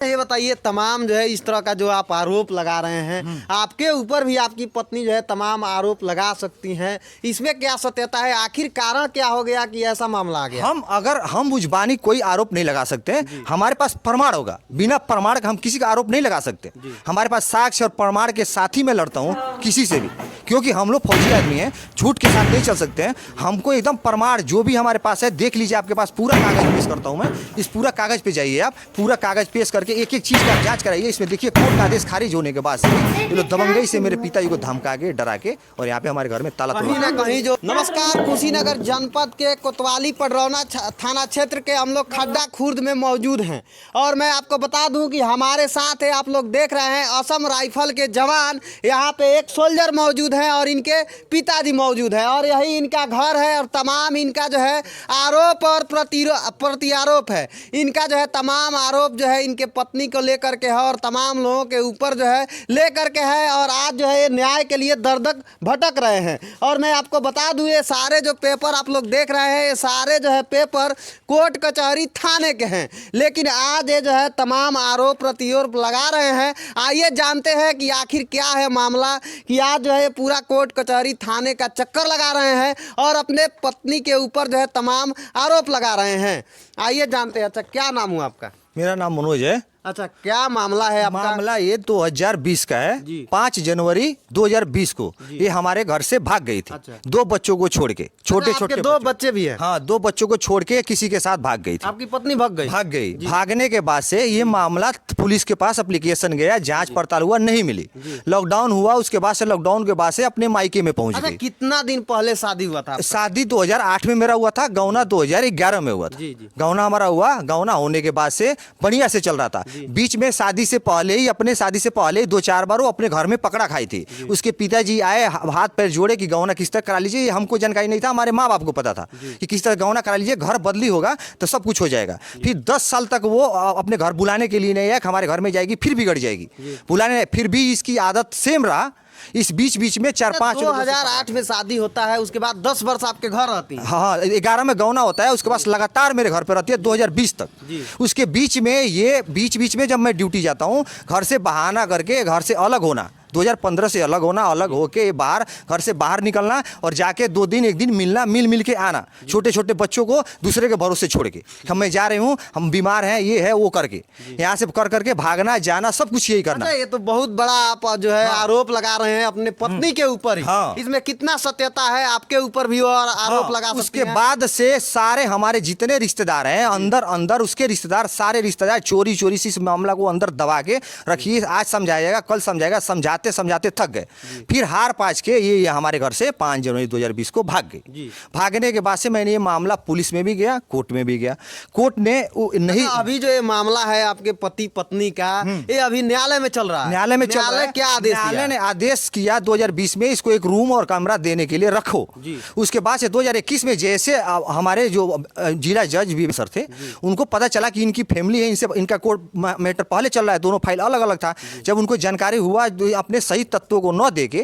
ये बताइए, तमाम जो है इस तरह का जो आप आरोप लगा रहे हैं, आपके ऊपर भी आपकी पत्नी जो है तमाम आरोप लगा सकती हैं, इसमें क्या सत्यता है? आखिर कारण क्या हो गया कि ऐसा मामला आ गया? हम जुबानी कोई आरोप नहीं लगा सकते, हमारे पास प्रमाण होगा। बिना प्रमाण का हम किसी का आरोप नहीं लगा सकते। हमारे पास साक्ष्य और प्रमाण के साथ ही मैं लड़ता हूँ किसी से भी, क्योंकि हम लोग फौजी आदमी हैं, झूठ के साथ नहीं चल सकते हैं। हमको एकदम प्रमाण जो भी हमारे पास है, देख लीजिए, आपके पास पूरा कागज पेश करता हूँ मैं। इस पूरा कागज पे जाइए, आप पूरा कागज पेश करके एक एक चीज का जांच कराइए। इसमें देखिए, कोर्ट का आदेश खारिज होने के बाद से ये लोग दबंगई से मेरे पिताजी को धमका के, डरा के, और यहाँ पे हमारे घर में ताला कहीं ना कहीं जो नमस्कार, कुशीनगर जनपद के कोतवाली पडरौना थाना क्षेत्र के हम लोग खड्डा खुर्द में मौजूद हैं, और मैं आपको बता दूं कि हमारे साथ है, आप लोग देख रहे हैं, असम राइफल के जवान। यहाँ पे एक सोल्जर मौजूद है और इनके पिताजी मौजूद है, और यही इनका घर है। और तमाम इनका जो है आरोप और प्रत्यारोप है। इनका जो है तमाम आरोप जो है इनके पत्नी को लेकर के है, और तमाम लोगों के ऊपर जो है लेकर के है, और आज जो है न्याय के लिए दर दर भटक रहे हैं। और मैं आपको बता दूं, ये सारे जो पेपर आप लोग देख रहे हैं, ये सारे जो है पेपर कोर्ट कचहरी थाने के हैं, लेकिन आज ये जो है तमाम आरोप प्रत्यारोप लगा रहे हैं। आइए जानते हैं कि आखिर क्या है मामला, कि आज जो है पूरा कोर्ट कचहरी थाने का चक्कर लगा रहे हैं और अपने पत्नी के ऊपर जो है तमाम आरोप लगा रहे हैं। आइए जानते हैं। अच्छा, क्या नाम हुआ आपका? मेरा नाम मनोज है। अच्छा, क्या मामला है आपका? मामला ये 2020 का है। 5 जनवरी 2020 को ये हमारे घर से भाग गई थी। अच्छा। 2 बच्चों को छोड़ के, छोटे छोटे 2 बच्चे भी हैं? हाँ, 2 बच्चों को छोड़ के किसी के साथ भाग गई थी। आपकी पत्नी भाग गई? भागने के बाद से ये मामला पुलिस के पास एप्लीकेशन गया, जांच पड़ताल हुआ, नहीं मिली। लॉकडाउन हुआ, उसके बाद से लॉकडाउन के बाद से अपने मायके में पहुंच गई। कितना दिन पहले शादी हुआ था? शादी 2008 में मेरा हुआ था, गौना 2011 में हुआ था। गौना हमारा हुआ, गौना होने के बाद से बढ़िया से चल रहा था। बीच में शादी से पहले ही, अपने शादी से पहले ही 2-4 बार वो अपने घर में पकड़ा खाई थी। उसके पिताजी आए, हाथ पैर जोड़े कि गौना किस तरह करा लीजिए। ये हमको जानकारी नहीं था, हमारे माँ बाप को पता था कि किस तरह गौना करा लीजिए, घर बदली होगा तो सब कुछ हो जाएगा। फिर 10 साल तक वो अपने घर बुलाने के लिए नहीं आया, हमारे घर में जाएगी फिर बिगड़ जाएगी, बुलाने फिर भी इसकी आदत सेम रहा। इस बीच में 4-5 2008 में शादी होता है, उसके बाद 10 वर्ष आपके घर रहती है। हाँ, 11 में गौना होता है, उसके बाद लगातार मेरे घर पे रहती है 2020 तक। उसके बीच में जब मैं ड्यूटी जाता हूँ, घर से बहाना करके घर से अलग होना, 2015 से अलग होना, अलग होके बाहर, घर से बाहर निकलना और जाके 2 दिन 1 दिन मिलना, मिल के आना, छोटे छोटे बच्चों को दूसरे के भरोसे छोड़ के, हम मैं जा रही हूँ, हम बीमार हैं, ये है वो करके, यहाँ से कर करके भागना जाना, सब कुछ यही करना। ये तो बहुत बड़ा आप जो है आरोप लगा रहे हैं अपने पत्नी के ऊपर ही। इसमें कितना सत्यता है? आपके ऊपर भी और आरोप लगा सकते हैं। उसके बाद से सारे हमारे जितने रिश्तेदार हैं, अंदर उसके रिश्तेदार, सारे रिश्तेदार चोरी से इस मामला को अंदर दबा के रखिए। आज समझाएगा, कल समझाएगा, समझाते थक गए। फिर हार पाँच के ये हमारे घर से 5 जनवरी 2020 को भाग गई। भागने के बाद से मैंने ये मामला पुलिस में भी गया, कोर्ट में भी गया। कोर्ट ने नहीं, अभी जो ये मामला है आपके पति पत्नी का, ये अभी न्यायालय में चल रहा है। न्यायालय क्या आदेश? न्यायालय ने आदेश किया 2020 में इसको एक रूम और कमरा देने के लिए रखो। उसके बाद से 2021 में जैसे हमारे जो जिला जज भी सर थे, उनको पता चला कि इनकी फैमिली है, इनसे इनका कोर्ट मैटर पहले चल रहा है, दोनों फाइल अलग अलग था। जब उनको जानकारी हुआ, अपने सही तत्वों को न देके,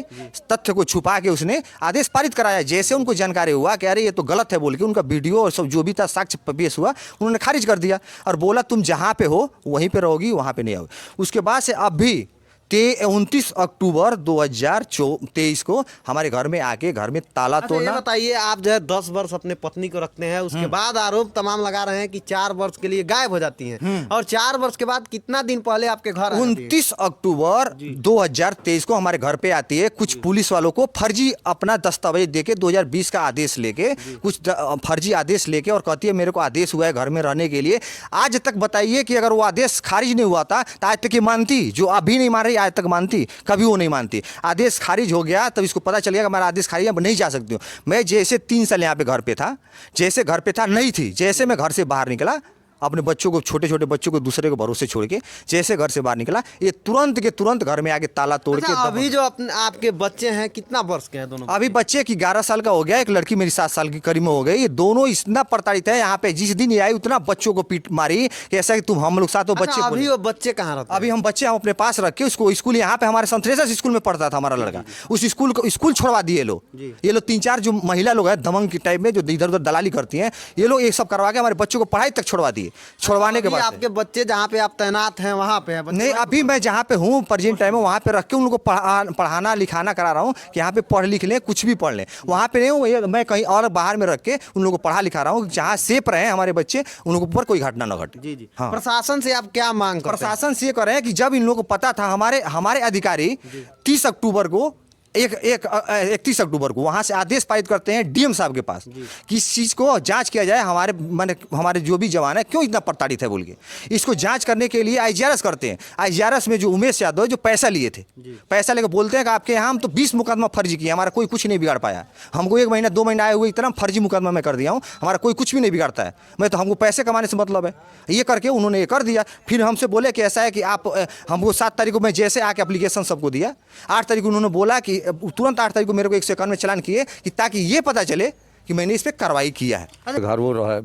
तथ्य को छुपा के उसने आदेश पारित कराया। जैसे उनको जानकारी हुआ कि अरे ये तो गलत है बोल के, उनका वीडियो और सब जो भी था साक्ष्य पेश हुआ, उन्होंने खारिज कर दिया और बोला तुम जहां पे हो वहीं पे रहोगी, वहां पे नहीं आओगी। उसके बाद से अब भी 29 अक्टूबर 2023 को हमारे घर में आके घर में ताला तोड़ना। बताइए, आप जो है 10 वर्ष अपने पत्नी को रखते हैं, उसके बाद आरोप तमाम लगा रहे हैं कि 4 वर्ष के लिए गायब हो जाती हैं, और 4 वर्ष के बाद कितना दिन पहले आपके घर 29 अक्टूबर 2023 को हमारे घर पे आती है। कुछ पुलिस वालों को फर्जी अपना दस्तावेज देके 2020 का आदेश लेके, कुछ फर्जी आदेश लेके, और कहती है मेरे को आदेश हुआ है घर में रहने के लिए। आज तक बताइए कि अगर वो आदेश खारिज नहीं हुआ था तो आज तक ये मानती, जो अभी नहीं मान रही आज तक मानती? कभी वो नहीं मानती। आदेश खारिज हो गया तब इसको पता चल गया कि हमारा आदेश खारिज, अब नहीं जा सकती हूँ। मैं जैसे 3 साल यहाँ पे घर पे था, जैसे घर पे था नहीं थी, जैसे मैं घर से बाहर निकला, अपने बच्चों को, छोटे छोटे बच्चों को दूसरे को भरोसे छोड़ के जैसे घर से बाहर निकला, ये तुरंत के तुरंत घर में आके ताला तोड़ के। अभी जो आपके बच्चे हैं कितना वर्ष के हैं दोनों? अभी बच्चे की 11 साल का हो गया, एक लड़की मेरी 7 साल की करीब में हो गई। ये दोनों इतना प्रताड़ित है, यहाँ पे जिस दिन ये आई उतना बच्चों को पीट मारी कि ऐसा कि तुम हम लोग साथ हो। बच्चे अभी वो बच्चे कहाँ रहते? अभी हम बच्चे हम अपने पास रख के उसको स्कूल, यहाँ पे हमारे संथरेसर स्कूल में पढ़ता था हमारा लड़का, उस स्कूल को स्कूल छोड़वा दिए लोग। ये लोग 3-4 जो महिला लोग हैं दमंग की टाइप में, जो इधर उधर दलाली करती हैं, ये लोग ये सब करवा के हमारे बच्चों को पढ़ाई तक छोड़वा दिए। लिए छुड़वाने के अभी बाद से। आपके बच्चे जहाँ पे आप तैनात हैं वहाँ पे हैं बच्चे? नहीं, अभी मैं जहाँ पे हूँ प्रेजेंट टाइम में वहाँ पे रख के उन लोगों को पढ़ाना लिखाना करा रहा हूँ कि यहाँ पे पढ़ लिख लें, कुछ भी पढ़ लें। वहाँ पे नहीं हूँ मैं, कहीं और बाहर में रख के उन लोगों को पढ़ा लिखा रहा हूँ, जहाँ सेफ रहे हमारे बच्चे, उन लोगों पर कोई घटना न घटे। जी जी। हाँ। प्रशासन से आप क्या मांग करते हैं? प्रशासन से ये कर रहे हैं कि जब इन लोगों को पता था, हमारे अधिकारी 30 अक्टूबर को 31 अक्टूबर को वहां से आदेश पारित करते हैं डीएम साहब के पास कि इस चीज़ को जांच किया जाए, हमारे जो भी जवान है क्यों इतना प्रताड़ित है बोल के इसको जांच करने के लिए आईजीआरएस करते हैं। आईजीआरएस में जो उमेश यादव जो पैसा लिए थे, पैसा लेकर बोलते हैं कि आपके यहाँ हम तो 20 मुकदमा फर्जी किया, हमारा कोई कुछ नहीं बिगाड़ पाया, हमको 1 महीना 2 महीना आए हुए इतना फर्जी मुकदमा मैं कर दिया हूँ, हमारा कोई कुछ भी नहीं बिगाड़ता है, मैं तो हमको पैसे कमाने से मतलब है। ये करके उन्होंने ये कर दिया। फिर हमसे बोले कि ऐसा है कि आप हमको 7 तारीख को मैं जैसे आके एप्लीकेशन सबको दिया, 8 तारीख को उन्होंने बोला कि तुरंत 8 तारीख को मेरे को 151 में चालान किए कि ताकि ये पता चले कि मैंने इस पर कार्रवाई किया है। घर वो रहे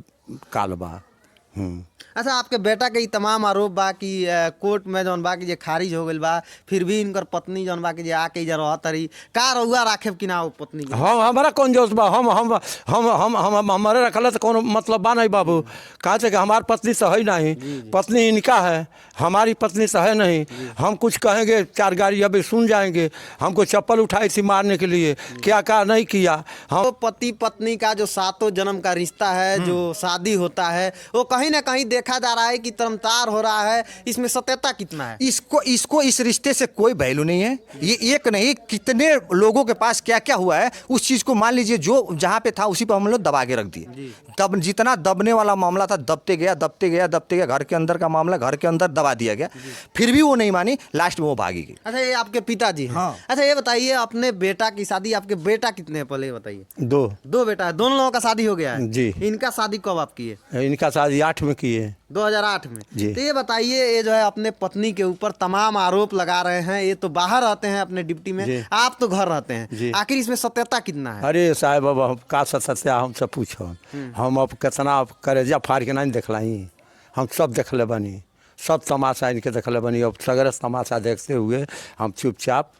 कालबा। अच्छा, आपके बेटा के ई तमाम आरोप बा कि कोर्ट में जौन बा कि जे खारिज हो गइल बा, फिर भी इनकर पत्नी जौन बा कि जे आके इधर रहत रही, का रउआ राखेब कि ना वो पत्नी के? हम हमारा कौन जोश बा, हम हमारे रखल तो कौन मतलब बा नहीं बाबू। कहा कि हमारी पत्नी से है नहीं, पत्नी इनका है, हमारी पत्नी से है नहीं। हम कुछ कहेंगे 4 गाड़ी अभी सुन जाएंगे। हमको चप्पल उठाई थी मारने के लिए, क्या नहीं किया। हम तो पति पत्नी का जो 7 जन्म का रिश्ता है, जो शादी होता है, वो कहीं ना कहीं देखा जा रहा है कि तरमतार हो रहा है। इसमें सत्यता कितना है? इसको इस रिश्ते से कोई वैल्यू नहीं है। ये एक नहीं, कितने लोगों के पास क्या क्या हुआ है उस चीज को मान लीजिए, जो जहां पे था उसी पर हम लोग दबा के रख दिए। तब जितना दबने वाला मामला था दबते गया, घर के अंदर का मामला घर के अंदर दबा दिया गया, फिर भी वो नहीं मानी, लास्ट में वो भागी गई। अच्छा, ये आपके पिताजी हैं? हाँ। अच्छा, ये बताइए अपने बेटा की शादी, आपके बेटा कितने हैं पहले ये बताइए? 2 बेटा है, दोनों लोगों का शादी हो गया है? जी। इनका शादी कब आप किए? इनका शादी 8 में किए। 2008 में। जी। तो ये बताइए, ये जो है अपने पत्नी के ऊपर तमाम आरोप लगा रहे हैं, ये तो बाहर रहते हैं अपने ड्यूटी में, जी। आप तो घर रहते हैं, जी। आखिर इसमें सत्यता कितना है? अरे साहब अब हम का सत्या हमसे पूछो, हम अब कितना करेजा फाड़ के नहीं देखलाई, हम सब देख ले बनी, सब तमाशा इनके देख ले बनी। अब सगरे तमाशा देखते हुए हम चुपचाप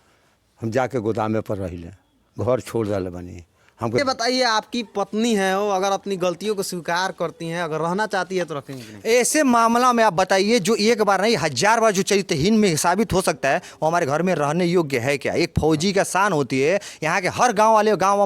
हम जाके गोदामे पर रह ले, घर छोड़ दे बनी। हमको ये बताइए, आपकी पत्नी है वो, अगर अपनी गलतियों को स्वीकार करती हैं, अगर रहना चाहती है तो रखेंगे कि नहीं? ऐसे मामला में आप बताइए, जो एक बार नहीं 1000 बार जो चरित्रहीन में साबित हो सकता है, वो हमारे घर में रहने योग्य है क्या? एक फौजी का शान होती है, यहाँ के हर गांव वाले गांव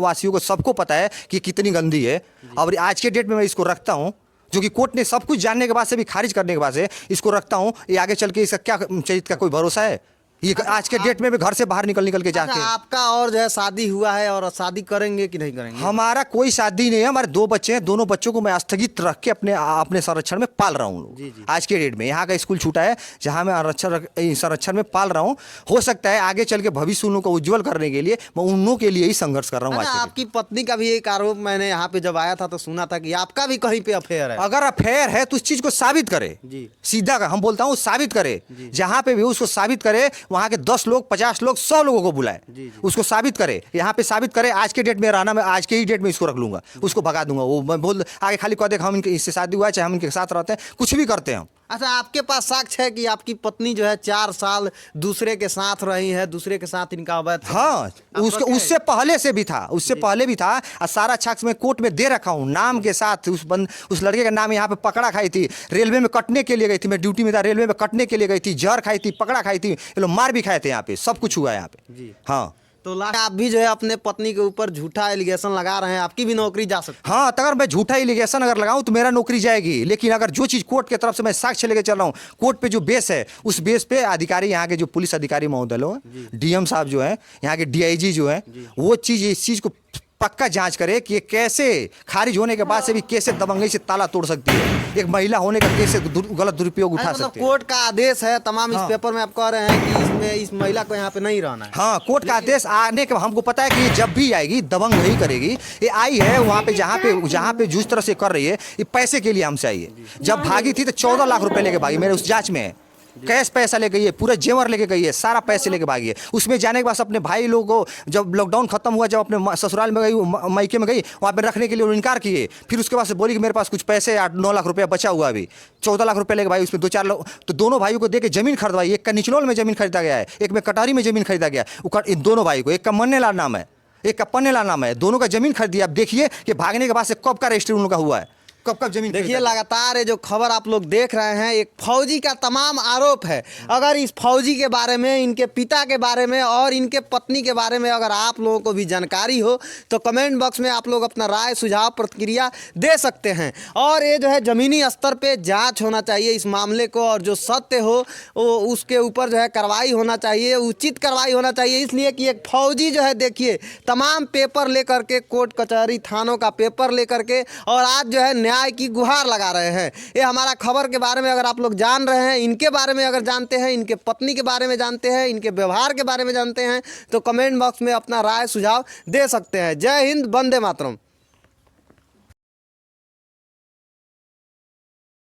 वासियों को सबको पता है कि कितनी गंदी है। और आज के डेट में मैं इसको रखता हूँ, जो कि कोर्ट ने सब कुछ जानने के बाद से भी खारिज करने के बाद से इसको रखता हूँ। ये आगे चल के इसका क्या चरित्र का कोई भरोसा है? ये आज के डेट में भी घर से बाहर निकल के जाके। अच्छा, आपका और जो है शादी हुआ है, और शादी करेंगे कि नहीं करेंगे? हमारा कोई शादी नहीं है, हमारे 2 बच्चे हैं, दोनों बच्चों को मैं स्थगित रख के अपने संरक्षण में पाल रहा हूँ। आज के डेट में यहाँ का स्कूल छूटा है जहाँ मैं संरक्षण में पाल रहा हूँ। हो सकता है आगे चल के भविष्य उन लोगों को उज्जवल करने के लिए मैं उन लोगों के लिए ही संघर्ष कर रहा हूँ। अच्छा, आपकी पत्नी का भी एक आरोप मैंने यहाँ पे जब आया था तो सुना था कि आपका भी कहीं पे अफेयर है। अगर अफेयर है तो उस चीज को साबित करे, सीधा हम बोलता हूँ साबित करे, जहाँ पे भी उसको साबित करे, वहाँ के 10 लोग 50 लोग 100 लोगों को बुलाए, उसको साबित करे, यहाँ पे साबित करे। आज के डेट में रहना, मैं आज के ही डेट में इसको रख लूंगा, उसको भगा दूंगा। वो मैं बोल आगे खाली कह दे हम इनके इससे शादी हुआ है, चाहे हम इनके साथ रहते हैं, कुछ भी करते हैं। अच्छा, आपके पास साक्ष्य है कि आपकी पत्नी जो है 4 साल दूसरे के साथ रही है, दूसरे के साथ इनका अवैध? हाँ, उससे पहले से भी था, उससे पहले भी था। और सारा साक्ष्य मैं कोर्ट में दे रखा हूँ नाम के साथ। उस लड़के का नाम यहाँ पे पकड़ा खाई थी, रेलवे में कटने के लिए गई थी, मैं ड्यूटी में था, रेलवे में कटने के लिए गई थी, जहर खाई थी, पकड़ा खाई थी, ये लोग मार भी खाए थे, यहाँ पे सब कुछ हुआ है यहाँ पे। हाँ, तो आप भी जो है अपने पत्नी के ऊपर झूठा एलिगेशन लगा रहे हैं, आपकी भी नौकरी जा सकती है? हाँ, तो अगर मैं झूठा एलिगेशन अगर लगाऊं तो मेरा नौकरी जाएगी। लेकिन अगर जो चीज़ कोर्ट की तरफ से मैं साक्ष्य लेके चल रहा हूँ, कोर्ट पे जो बेस है, उस बेस पे अधिकारी, यहाँ के जो पुलिस अधिकारी महोदय लोग, डीएम साहब जो है, यहाँ के डीआईजी जो है, वो चीज़ इस चीज़ को पक्का जांच करे कि ये कैसे खारिज होने के बाद से भी कैसे दबंगई से ताला तोड़ सकती है, एक महिला होने का कैसे गलत दुरुपयोग उठा सकती है। कोर्ट का आदेश है तमाम, इस पेपर में आप कह रहे हैं कि इसमें इस महिला को यहाँ पे नहीं रहना है। हाँ, कोर्ट का आदेश आने के हमको पता है कि ये जब भी आएगी दबंग नहीं करेगी। ये आई है वहाँ पे जहाँ पे जिस तरह से कर रही है, ये पैसे के लिए हमसे आई है। जब भागी थी तो 14 लाख रुपए लेके भागी, मेरे उस जांच में है। कैश पैसा ले गई है, पूरा जेवर लेके गई है, सारा पैसे लेके भागी है। उसमें जाने के बाद अपने भाई लोगों को जब लॉकडाउन खत्म हुआ, जब अपने ससुराल में गई, मायके में गई, वहाँ पे रखने के लिए इनकार किए। फिर उसके बाद से बोली कि मेरे पास कुछ पैसे 8-9 लाख रुपया बचा हुआ, अभी 14 लाख रुपये लेके भाई, उसमें 2-4 लोग, तो दोनों भाइयों को देके जमीन खरीदवाई। एक का निचलोल में जमीन खरीदा गया है, एक में कटारी में जमीन खरीदा गया। इन दोनों भाई को, एक का मन्नेलाल नाम है, एक का पन्नेलाल नाम है, दोनों का जमीन खरीदी। आप देखिए कि भागने के बाद से कब का रजिस्ट्री उन लोग का हुआ है। कब कब जमीन देखिए खरीदा? लगातार ये जो खबर आप लोग देख रहे हैं, एक फौजी का तमाम आरोप है। अगर इस फौजी के बारे में, इनके पिता के बारे में और इनके पत्नी के बारे में अगर आप लोगों को भी जानकारी हो तो कमेंट बॉक्स में आप लोग अपना राय, सुझाव, प्रतिक्रिया दे सकते हैं। और ये जो है ज़मीनी स्तर पे जांच होना चाहिए इस मामले को, और जो सत्य हो वो उसके ऊपर जो है कार्रवाई होना चाहिए, उचित कार्रवाई होना चाहिए। इसलिए कि एक फौजी जो है देखिए तमाम पेपर लेकर के, कोर्ट कचहरी थानों का पेपर लेकर के, और आज जो है न्याय की गुहार लगा रहे हैं। ये हमारा खबर के बारे में अगर आप लोग जान रहे हैं, इनके बारे में अगर जानते हैं, इनके पत्नी के बारे में जानते हैं, इनके व्यवहार के बारे में जानते हैं तो कमेंट बॉक्स में अपना राय, सुझाव दे सकते हैं। जय हिंद, वंदे मातरम।